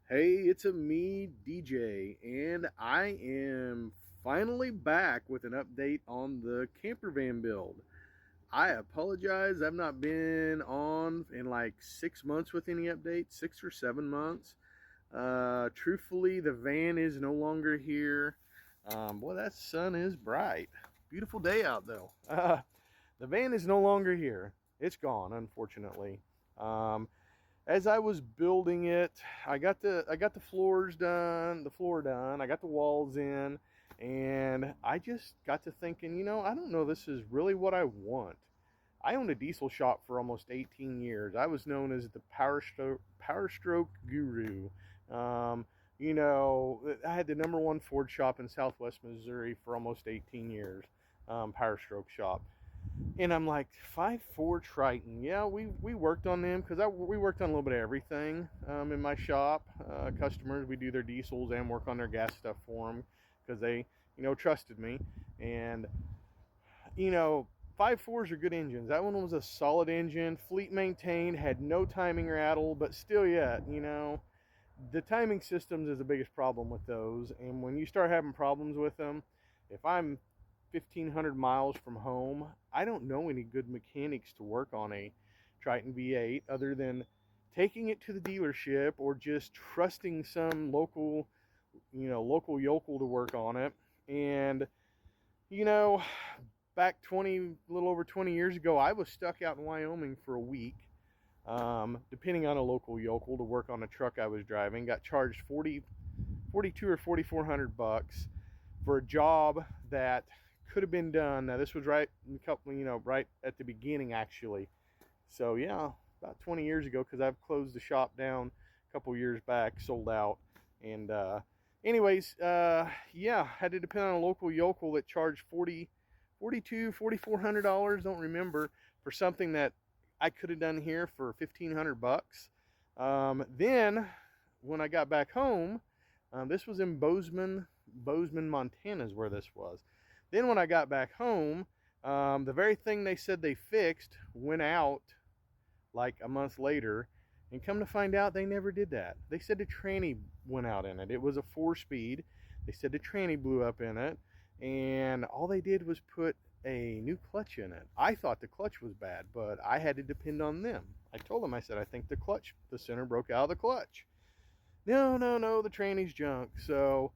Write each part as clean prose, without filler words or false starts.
Hey, it's a me, DJ, and I am finally back with an update on the camper van build. I apologize, I've not been on in like 6 months with any updates, 6 or 7 months. Truthfully, the van is no longer here. Boy, that sun is bright. Beautiful day out though. The van is no longer here. It's gone, unfortunately. Um, as I was building it, I got the floors done, the floor done, I got the walls in, and I just got to thinking, I don't know, this is really what I want. I owned a diesel shop for almost 18 years. I was known as the PowerStroke guru. I had the number one Ford shop in Southwest Missouri for almost 18 years, PowerStroke shop. And I'm like, 5.4 Triton. Yeah, we worked on them because we worked on a little bit of everything in my shop. Customers, we do their diesels and work on their gas stuff for them because they, trusted me. And, you know, 5.4s are good engines. That one was a solid engine, fleet maintained, had no timing rattle, but still yet, the timing systems is the biggest problem with those. And when you start having problems with them, if I'm 1,500 miles from home, I don't know any good mechanics to work on a Triton V8 other than taking it to the dealership or just trusting some local yokel to work on it. And, you know, back a little over 20 years ago, I was stuck out in Wyoming for a week, depending on a local yokel to work on a truck I was driving. Got charged 42 or 4,400 bucks for a job that could have been done. Now this was right at the beginning actually. So yeah, about 20 years ago, because I've closed the shop down a couple years back, sold out. And yeah, had to depend on a local yokel that charged 4,400 dollars, don't remember, for something that I could have done here for 1,500 bucks. Then when I got back home, this was in Bozeman, Montana is where this was. Then when I got back home, the very thing they said they fixed went out like a month later, and come to find out they never did that. They said the tranny went out in it. It was a 4-speed. They said the tranny blew up in it, and all they did was put a new clutch in it. I thought the clutch was bad, but I had to depend on them. I told them, I said, I think the center broke out of the clutch. No, the tranny's junk. So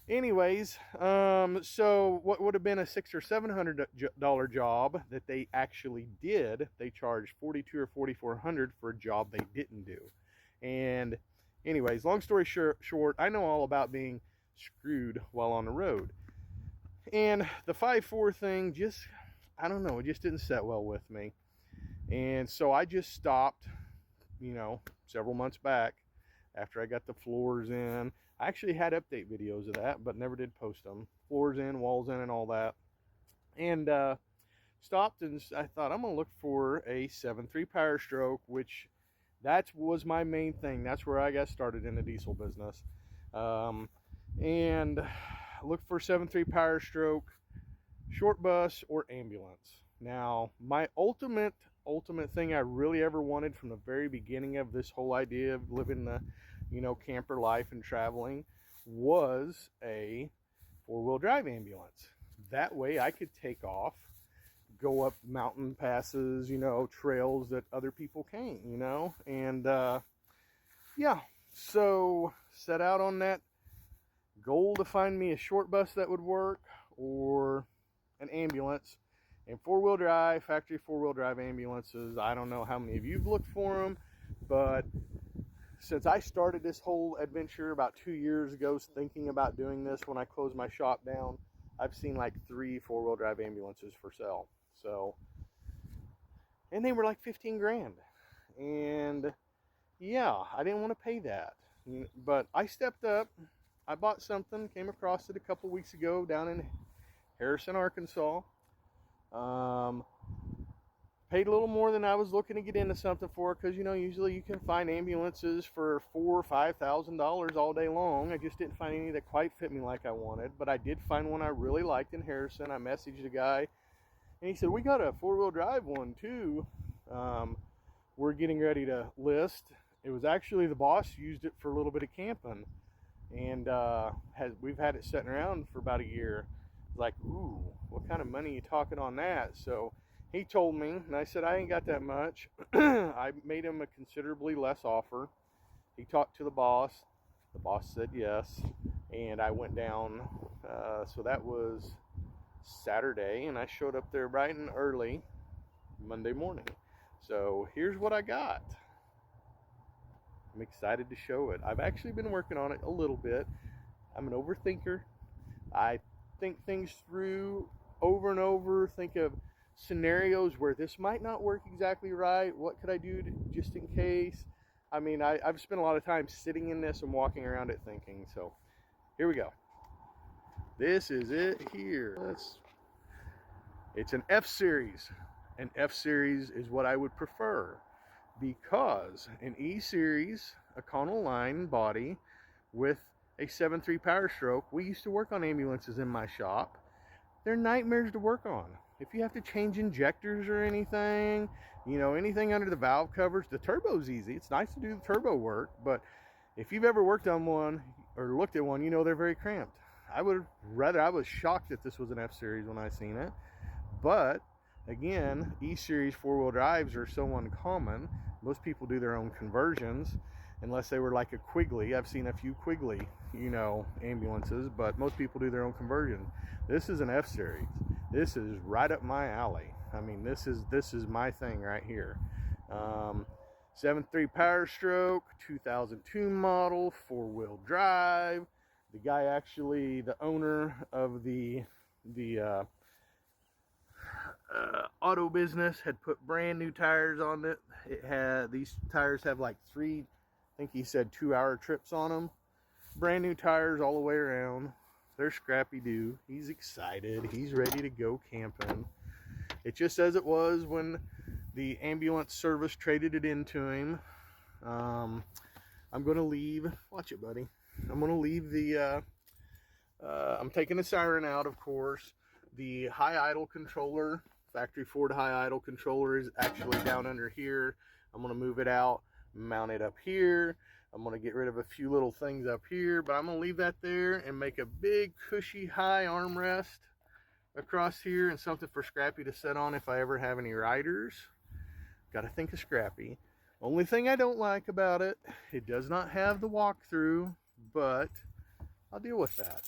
anyways, so what would have been a $600 or $700 job that they actually did, they charged 42 or 4,400 for a job they didn't do. And anyways, long story short, I know all about being screwed while on the road. And the 5.4 thing just, I don't know, it just didn't set well with me. And so I just stopped, several months back after I got the floors in. I actually had update videos of that, but never did post them. Floors in, walls in, and all that. And stopped, and I thought, I'm going to look for a 7.3 PowerStroke, which that was my main thing. That's where I got started in the diesel business. And looked for 7.3 PowerStroke, short bus, or ambulance. Now, my ultimate thing I really ever wanted from the very beginning of this whole idea of living the, camper life and traveling was a 4-wheel drive ambulance. That way I could take off, go up mountain passes, trails that other people can't, and yeah, so set out on that goal to find me a short bus that would work or an ambulance. And 4-wheel drive, factory 4-wheel drive ambulances, I don't know how many of you've looked for them, but since I started this whole adventure about 2 years ago, thinking about doing this when I closed my shop down, I've seen like 3 4-wheel drive ambulances for sale. So, and they were like 15 grand. And yeah, I didn't want to pay that. But I stepped up. I bought something, came across it a couple weeks ago down in Harrison, Arkansas. Paid a little more than I was looking to get into something for, because usually you can find ambulances for $4,000 or $5,000 all day long. I just didn't find any that quite fit me like I wanted, but I did find one I really liked in Harrison. I messaged the guy, and he said, we got a 4-wheel drive one too. We're getting ready to list, It was actually the boss used it for a little bit of camping, and we've had it sitting around for about a year. Like, ooh, what kind of money are you talking on that? So he told me, and I said, I ain't got that much. I made him a considerably less offer. He talked to the boss. The boss said yes, and I went down. So that was Saturday, and I showed up there bright and early Monday morning. So here's what I got. I'm excited to show it. I've actually been working on it a little bit. I'm an overthinker. I think things through over and over, think of scenarios where this might not work exactly right. What could I do just in case? I mean, I've spent a lot of time sitting in this and walking around it thinking. So here we go. This is it here. It's an F series. An F series is what I would prefer, because an E series, a Connell line body with a 7.3 PowerStroke, we used to work on ambulances in my shop. They're nightmares to work on. If you have to change injectors or anything, you know, anything under the valve covers, the turbo's easy. It's nice to do the turbo work, but if you've ever worked on one or looked at one, you know they're very cramped. I was shocked that this was an F series when I seen it, but again, E series four-wheel drives are so uncommon. Most people do their own conversions, unless they were like a Quigley. I've seen a few Quigley, you know, ambulances, but most people do their own conversion. This is an F series. This is right up my alley. I mean, this is my thing right here. 7.3 PowerStroke, 2002 model, four-wheel drive. The guy, actually, the owner of the auto business, had put brand new tires on it. These tires have like 3, I think he said 2-hour trips on them. Brand new tires all the way around. They're scrappy doo. He's excited. He's ready to go camping. It just as it was when the ambulance service traded it into him. I'm going to leave. Watch it, buddy. I'm going to leave the... I'm taking the siren out, of course. The high idle controller, factory Ford high idle controller, is actually down under here. I'm going to move it out, mount it up here. I'm going to get rid of a few little things up here, but I'm going to leave that there and make a big cushy high armrest across here, and something for Scrappy to sit on if I ever have any riders. Got to think of Scrappy. Only thing I don't like about it, it does not have the walkthrough, but I'll deal with that.